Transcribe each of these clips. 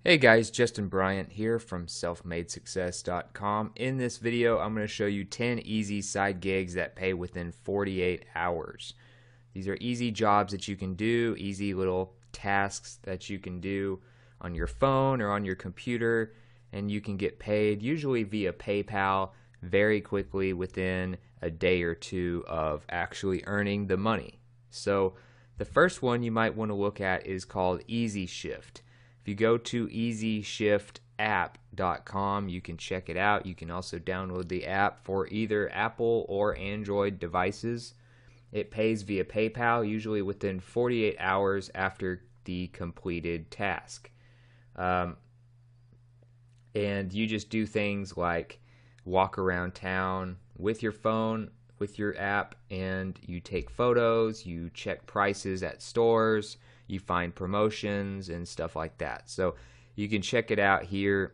Hey guys, Justin Bryant here from selfmadesuccess.com. In this video, I'm going to show you 10 easy side gigs that pay within 48 hours. These are easy jobs that you can do, easy little tasks that you can do on your phone or on your computer, and you can get paid usually via PayPal very quickly within a day or two of actually earning the money. So the first one you might want to look at is called Easy Shift. If you go to EasyShiftApp.com, you can check it out. You can also download the app for either Apple or Android devices. It pays via PayPal, usually within 48 hours after the completed task. And you just do things like walk around town with your phone, with your app, and you take photos, you check prices at stores, you find promotions and stuff like that. So you can check it out here.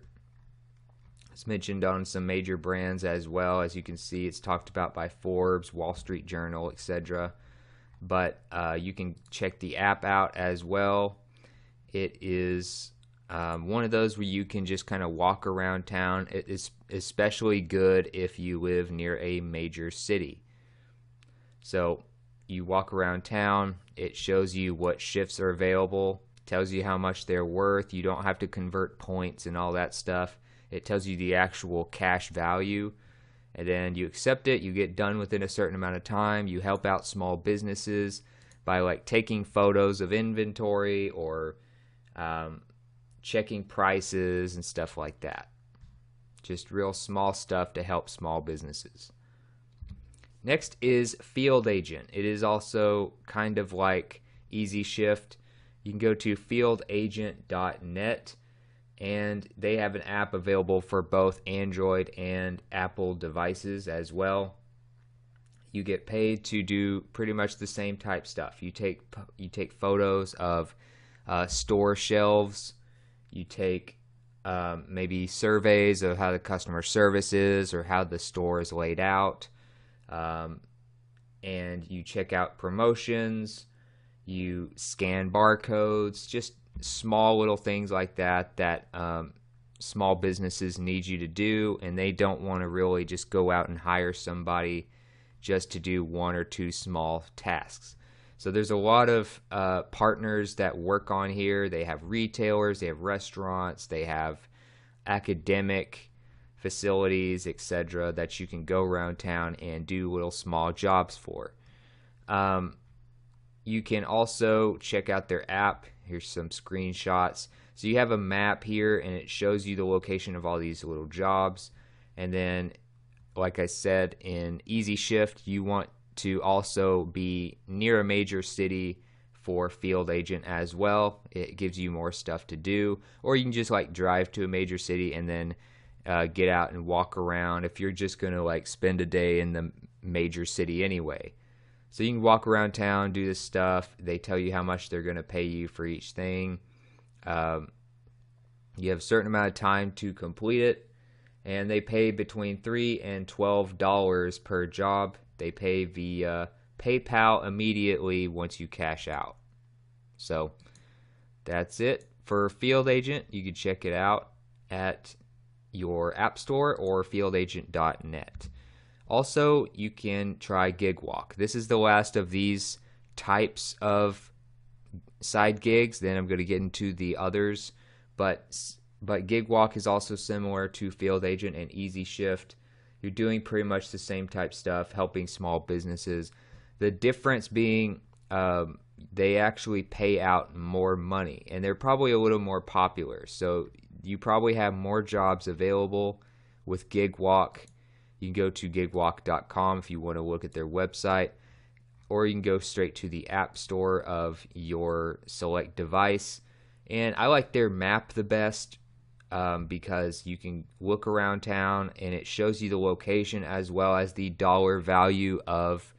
It's mentioned on some major brands as well. As you can see, it's talked about by Forbes, Wall Street Journal, etc. But you can check the app out as well. It is one of those where you can just kind of walk around town. It is especially good if you live near a major city. So you walk around town, it shows you what shifts are available, tells you how much they're worth. You don't have to convert points and all that stuff. It tells you the actual cash value, and then you accept it. You get done within a certain amount of time. You help out small businesses by like taking photos of inventory or checking prices and stuff like that. Just real small stuff to help small businesses. Next is Field Agent. It is also kind of like Easy Shift. You can go to fieldagent.net, and they have an app available for both Android and Apple devices as well. You get paid to do pretty much the same type stuff. You take photos of store shelves. You take maybe surveys of how the customer service is or how the store is laid out. And you check out promotions, you scan barcodes, just small little things like that small businesses need you to do, and they don't want to really just go out and hire somebody just to do one or two small tasks. So there's a lot of partners that work on here. They have retailers, they have restaurants, they have academic facilities, etc., that you can go around town and do little small jobs for. You can also check out their app. Here's some screenshots. So you have a map here, and it shows you the location of all these little jobs. And then, like I said, in Easy Shift, you want to also be near a major city for Field Agent as well. It gives you more stuff to do. Or you can just like drive to a major city and then get out and walk around if you're just going to like spend a day in the major city anyway. So you can walk around town, do this stuff. They tell you how much they're going to pay you for each thing. You have a certain amount of time to complete it, and they pay between $3 and $12 per job. They pay via PayPal immediately once you cash out. So that's it for Field Agent. You can check it out at your app store or fieldagent.net. Also, you can try GigWalk. This is the last of these types of side gigs. Then I'm going to get into the others, but GigWalk is also similar to Field Agent and Easy Shift. You're doing pretty much the same type stuff, helping small businesses. The difference being they actually pay out more money, and they're probably a little more popular. So you probably have more jobs available with GigWalk. You can go to gigwalk.com if you want to look at their website, or you can go straight to the app store of your select device. And I like their map the best because you can look around town and it shows you the location as well as the dollar value of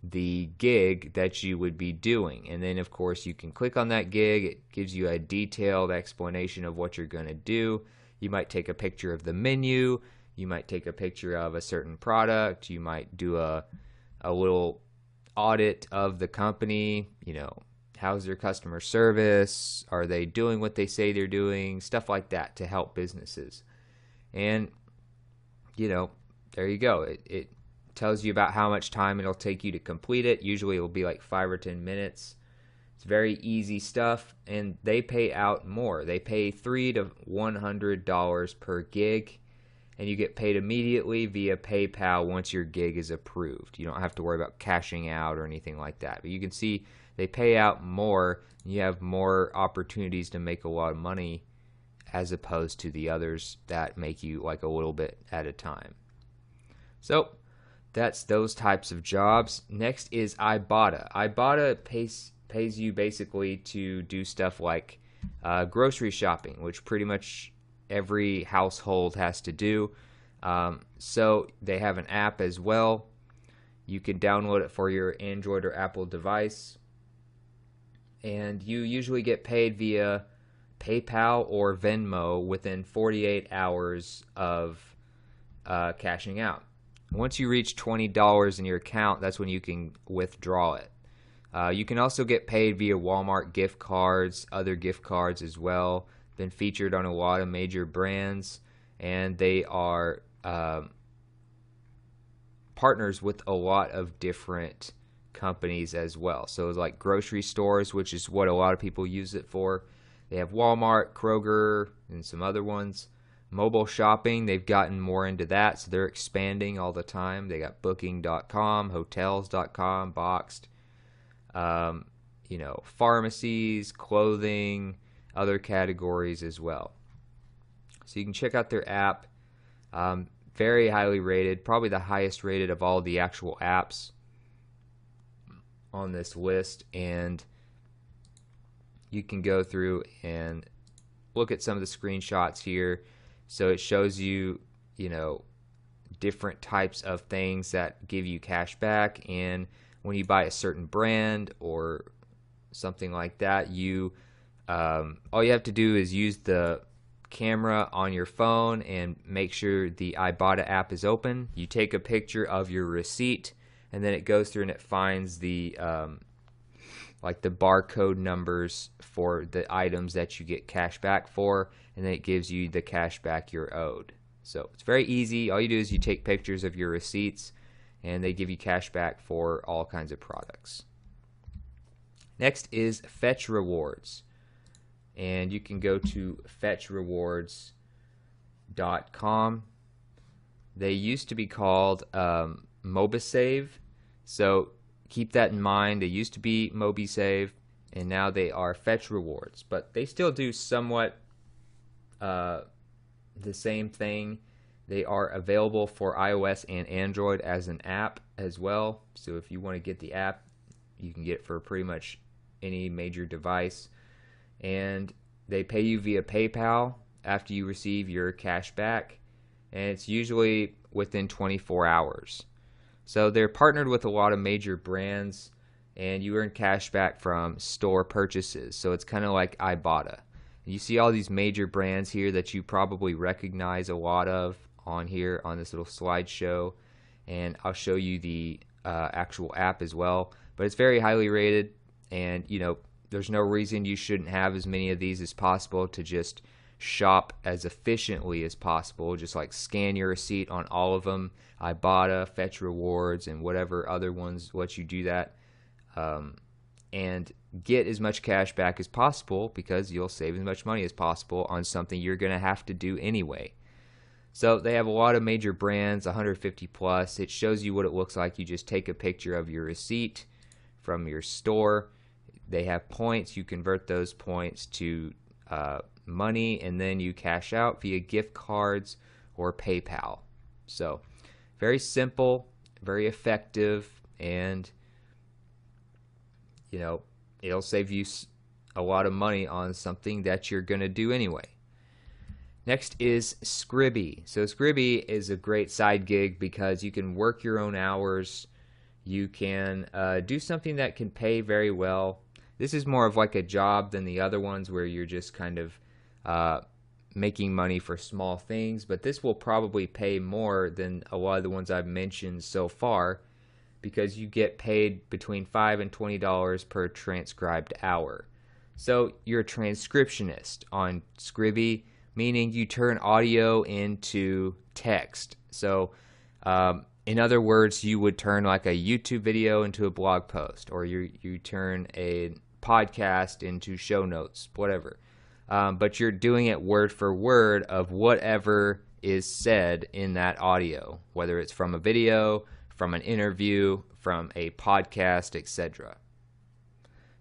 the gig that you would be doing. And then of course you can click on that gig. It gives you a detailed explanation of what you're going to do. You might take a picture of the menu, you might take a picture of a certain product, you might do a little audit of the company, how's their customer service, are they doing what they say they're doing, stuff like that to help businesses. And there you go. It tells you about how much time it'll take you to complete it. Usually it'll be like 5 or 10 minutes. It's very easy stuff, and they pay out more. They pay $300 to $100 per gig, and you get paid immediately via PayPal once your gig is approved. You don't have to worry about cashing out or anything like that. But you can see they pay out more, and you have more opportunities to make a lot of money as opposed to the others that make you like a little bit at a time. So that's those types of jobs. Next is Ibotta. Ibotta pays you basically to do stuff like grocery shopping, which pretty much every household has to do. So they have an app as well. You can download it for your Android or Apple device. And you usually get paid via PayPal or Venmo within 48 hours of cashing out. Once you reach $20 in your account, that's when you can withdraw it. You can also get paid via Walmart gift cards, other gift cards as well. Been featured on a lot of major brands, and they are partners with a lot of different companies as well. So it's like grocery stores, which is what a lot of people use it for. They have Walmart, Kroger, and some other ones. Mobile shopping, they've gotten more into that, so they're expanding all the time. They got Booking.com, Hotels.com, Boxed. Pharmacies, clothing, other categories as well. So you can check out their app. Very highly rated, probably the highest rated of all the actual apps on this list. And you can go through and look at some of the screenshots here. So it shows you, different types of things that give you cash back, and when you buy a certain brand or something like that, all you have to do is use the camera on your phone and make sure the Ibotta app is open. You take a picture of your receipt, and then it goes through and it finds the the barcode numbers for the items that you get cash back for, and then it gives you the cash back you're owed. So it's very easy. All you do is you take pictures of your receipts, and they give you cash back for all kinds of products. Next is Fetch Rewards, and you can go to fetchrewards.com. They used to be called MobiSave, so keep that in mind. They used to be MobiSave, and now they are Fetch Rewards, but they still do somewhat the same thing. They are available for iOS and Android as an app as well. So if you want to get the app, you can get it for pretty much any major device. And they pay you via PayPal after you receive your cash back, and it's usually within 24 hours. So they're partnered with a lot of major brands, and you earn cash back from store purchases. So it's kind of like Ibotta. You see all these major brands here that you probably recognize a lot of on here on this little slideshow, and I'll show you the actual app as well. But it's very highly rated, and there's no reason you shouldn't have as many of these as possible to just shop as efficiently as possible. Just like scan your receipt on all of them, Ibotta, Fetch Rewards, and whatever other ones let you do that, and get as much cash back as possible, because you'll save as much money as possible on something you're going to have to do anyway. So they have a lot of major brands, 150 plus. It shows you what it looks like. You just take a picture of your receipt from your store. They have points. You convert those points to money, and then you cash out via gift cards or PayPal. So very simple, very effective, and it'll save you a lot of money on something that you're going to do anyway. Next is Scribby. So Scribby is a great side gig because you can work your own hours. You can do something that can pay very well. This is more of like a job than the other ones where you're just kind of making money for small things, but this will probably pay more than a lot of the ones I've mentioned so far. because you get paid between $5 and $20 per transcribed hour. So you're a transcriptionist on Scribie, meaning you turn audio into text. So in other words, you would turn like a YouTube video into a blog post, or you turn a podcast into show notes, whatever. But you're doing it word for word of whatever is said in that audio, whether it's from a video, from an interview, from a podcast, etc.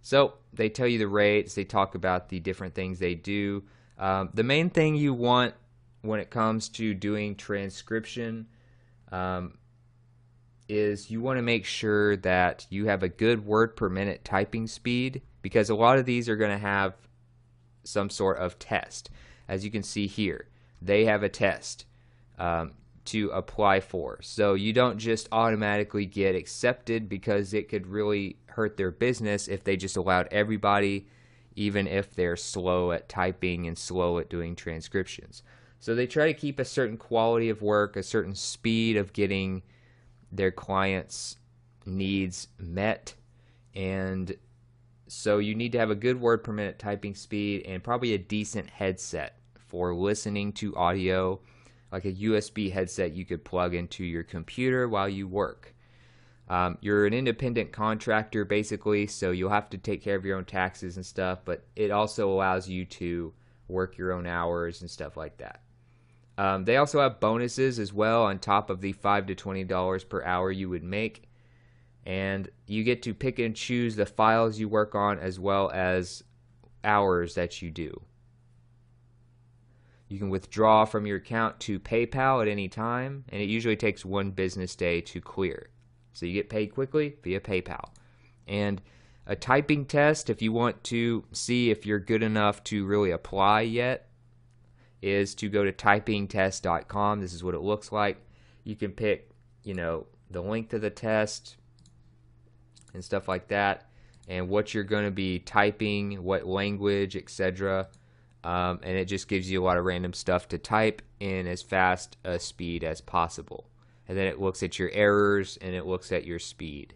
So they tell you the rates, they talk about the different things they do. The main thing you want when it comes to doing transcription is you want to make sure that you have a good word per minute typing speed, because a lot of these are going to have some sort of test. As you can see here, they have a test to apply for. So you don't just automatically get accepted, because it could really hurt their business if they just allowed everybody, even if they're slow at typing and slow at doing transcriptions. So they try to keep a certain quality of work, a certain speed of getting their clients' needs met, and so you need to have a good word per minute typing speed and probably a decent headset for listening to audio, like a USB headset you could plug into your computer while you work. You're an independent contractor basically, so you'll have to take care of your own taxes and stuff, but it also allows you to work your own hours and stuff like that. They also have bonuses as well on top of the $5 to $20 per hour you would make. And you get to pick and choose the files you work on as well as hours that you do. You can withdraw from your account to PayPal at any time, and it usually takes 1 business day to clear. So you get paid quickly via PayPal. And a typing test, if you want to see if you're good enough to really apply yet, is to go to typingtest.com. This is what it looks like. You can pick, the length of the test and stuff like that, and what you're going to be typing, what language, etc. And it just gives you a lot of random stuff to type in as fast a speed as possible. And then it looks at your errors and it looks at your speed.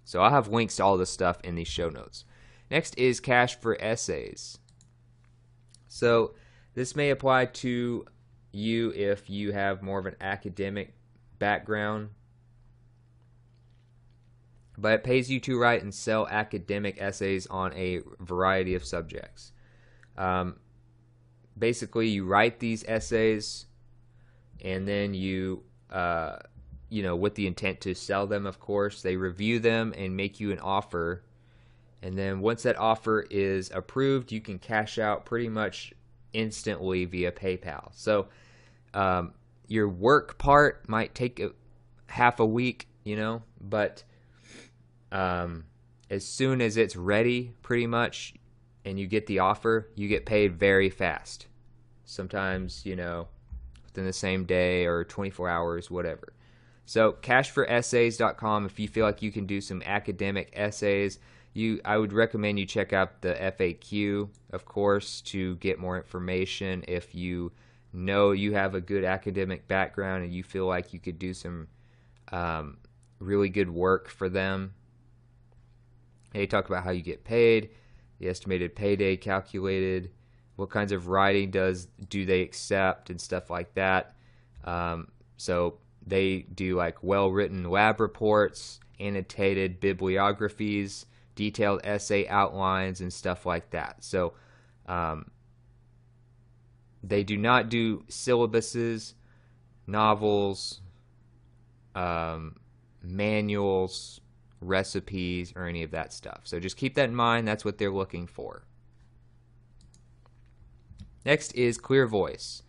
So I'll have links to all this stuff in the show notes. Next is Cash for Essays. So this may apply to you if you have more of an academic background, but it pays you to write and sell academic essays on a variety of subjects. Basically, you write these essays, and then you, with the intent to sell them, of course. They review them and make you an offer, and then once that offer is approved, you can cash out pretty much instantly via PayPal. So your work part might take half a week, but as soon as it's ready, pretty much, and you get the offer, you get paid very fast. Sometimes, within the same day or 24 hours, whatever. So cashforessays.com, if you feel like you can do some academic essays, I would recommend you check out the FAQ, of course, to get more information. If you know you have a good academic background and you feel like you could do some really good work for them. They talk about how you get paid, the estimated payday calculated, what kinds of writing do they accept, and stuff like that. So they do like well-written lab reports, annotated bibliographies, detailed essay outlines, and stuff like that. So they do not do syllabuses, novels, manuals, recipes, or any of that stuff. So just keep that in mind. That's what they're looking for. Next is Clear Voice.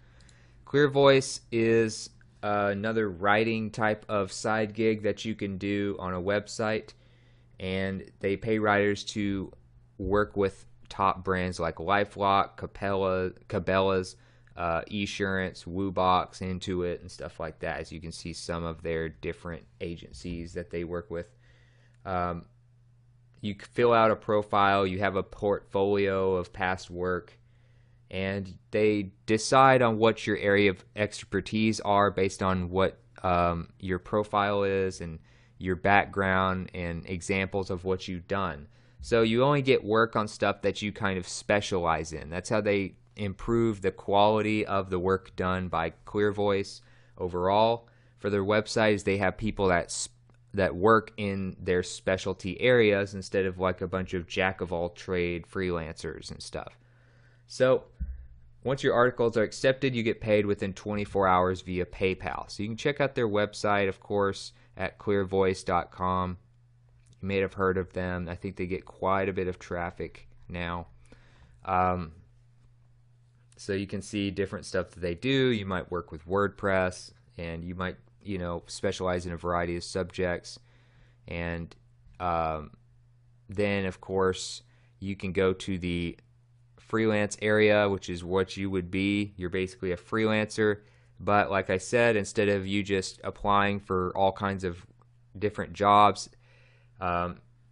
Clear Voice is another writing type of side gig that you can do on a website, and they pay writers to work with top brands like LifeLock, Cabela's, Esurance, WooBox, Intuit, and stuff like that. As you can see, some of their different agencies that they work with. You fill out a profile, you have a portfolio of past work, and they decide on what your area of expertise are based on what your profile is, and your background and examples of what you've done. So you only get work on stuff that you kind of specialize in. That's how they improve the quality of the work done by ClearVoice overall. For their websites, they have people that work in their specialty areas instead of like a bunch of jack of all trade freelancers and stuff. So once your articles are accepted, you get paid within 24 hours via PayPal. So you can check out their website, of course, at clearvoice.com. You may have heard of them. I think they get quite a bit of traffic now. So you can see different stuff that they do. You might work with WordPress, and you might, specialize in a variety of subjects. And then, of course, you can go to the freelance area, which is what you would be. You're basically a freelancer. But like I said, instead of you just applying for all kinds of different jobs,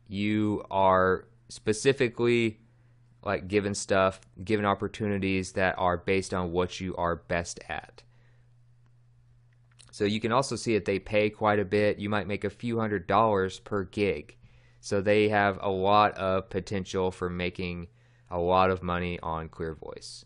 you are specifically like given opportunities that are based on what you are best at. So you can also see that they pay quite a bit. You might make a few $100s per gig. So they have a lot of potential for making a lot of money on ClearVoice.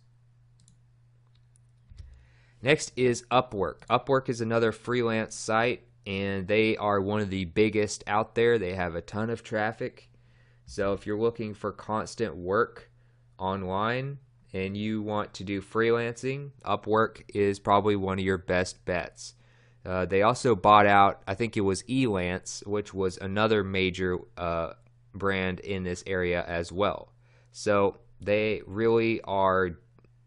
Next is Upwork. Upwork is another freelance site, and they are one of the biggest out there. They have a ton of traffic. So if you're looking for constant work online and you want to do freelancing, Upwork is probably one of your best bets. They also bought out, I think it was Elance, which was another major brand in this area as well. So they really are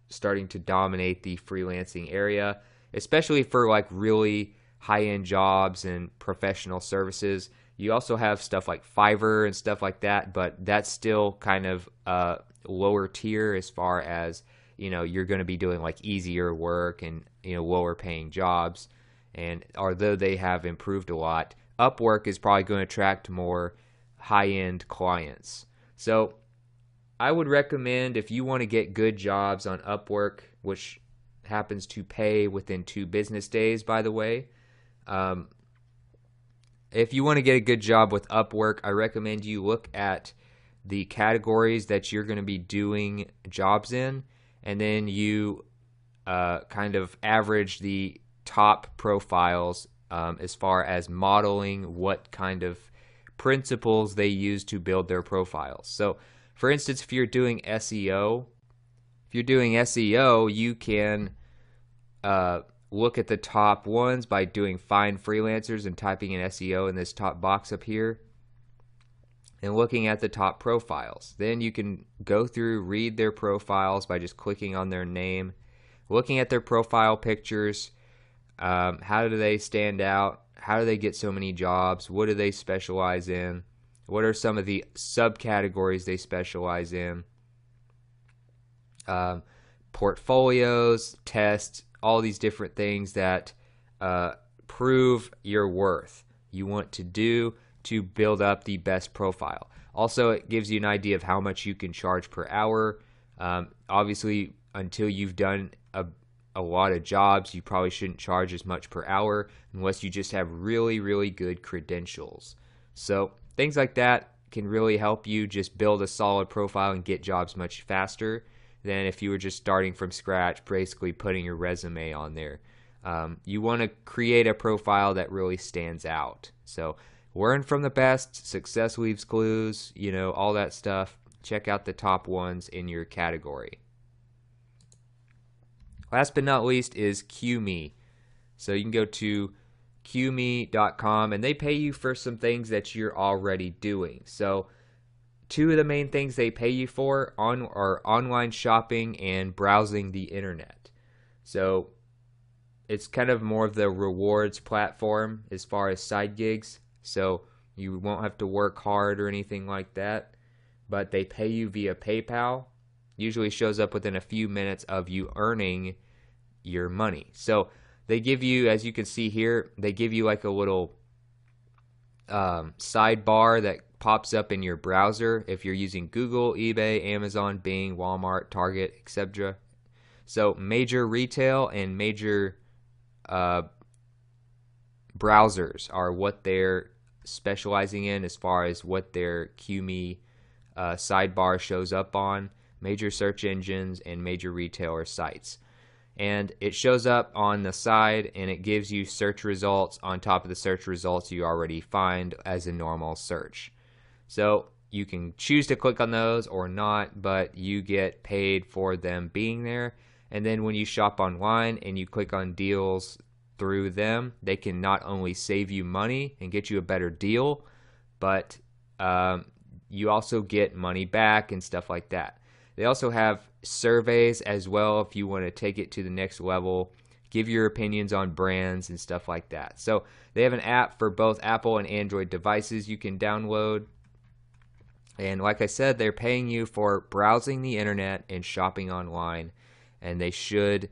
starting to dominate the freelancing area, especially for like really high-end jobs and professional services. You also have stuff like Fiverr and stuff like that, but that's still kind of lower tier as far as, you're going to be doing like easier work and, lower paying jobs. And although they have improved a lot, Upwork is probably going to attract more high-end clients. So I would recommend, if you want to get good jobs on Upwork, which happens to pay within 2 business days, by the way, if you want to get a good job with Upwork, I recommend you look at the categories that you're going to be doing jobs in, and then you kind of average the top profiles as far as modeling what kind of principles they use to build their profiles. So for instance, if you're doing SEO, you can look at the top ones by doing find freelancers and typing in SEO in this top box up here and looking at the top profiles. Then you can go through, read their profiles by just clicking on their name, looking at their profile pictures. How do they stand out? How do they get so many jobs? What do they specialize in? What are some of the subcategories they specialize in? Portfolios, tests, all these different things that prove your worth. You want to do to build up the best profile. Also, it gives you an idea of how much you can charge per hour. Obviously, until you've done a lot of jobs, you probably shouldn't charge as much per hour unless you just have really, really good credentials. So things like that can really help you just build a solid profile and get jobs much faster than if you were just starting from scratch, basically putting your resume on there. You want to create a profile that really stands out. So learn from the best, success leaves clues, all that stuff. Check out the top ones in your category. Last but not least is QMe. So you can go to QMe.com, and they pay you for some things that you're already doing. So 2 of the main things they pay you for are online shopping and browsing the internet. So it's kind of more of the rewards platform as far as side gigs. So you won't have to work hard or anything like that. But they pay you via PayPal. Usually shows up within a few minutes of you earning your money. So they give you, as you can see here, they give you like a little sidebar that pops up in your browser if you're using Google, eBay, Amazon, Bing, Walmart, Target, etc. So major retail and major browsers are what they're specializing in as far as what their QME sidebar shows up on: major search engines and major retailer sites. And it shows up on the side, and it gives you search results on top of the search results you already find as a normal search. So you can choose to click on those or not, but you get paid for them being there. And then when you shop online and you click on deals through them, they can not only save you money and get you a better deal, but you also get money back and stuff like that. They also have surveys as well if you want to take it to the next level, give your opinions on brands and stuff like that. So they have an app for both Apple and Android devices you can download. And like I said, they're paying you for browsing the internet and shopping online, and they should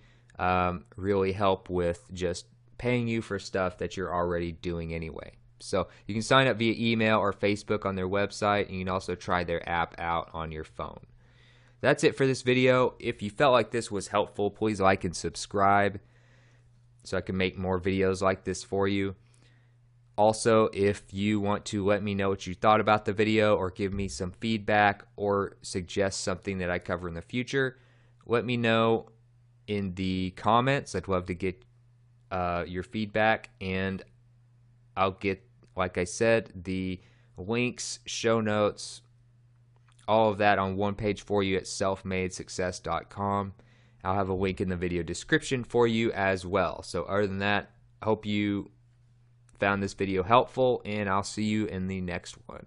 really help with just paying you for stuff that you're already doing anyway. So you can sign up via email or Facebook on their website, and you can also try their app out on your phone. That's it for this video. If you felt like this was helpful, please like and subscribe so I can make more videos like this for you. Also, if you want to let me know what you thought about the video or give me some feedback or suggest something that I cover in the future, let me know in the comments. I'd love to get your feedback, and I'll get, like I said, the links, show notes, all of that on one page for you at selfmadesuccess.com. I'll have a link in the video description for you as well. So other than that, I hope you found this video helpful, and I'll see you in the next one.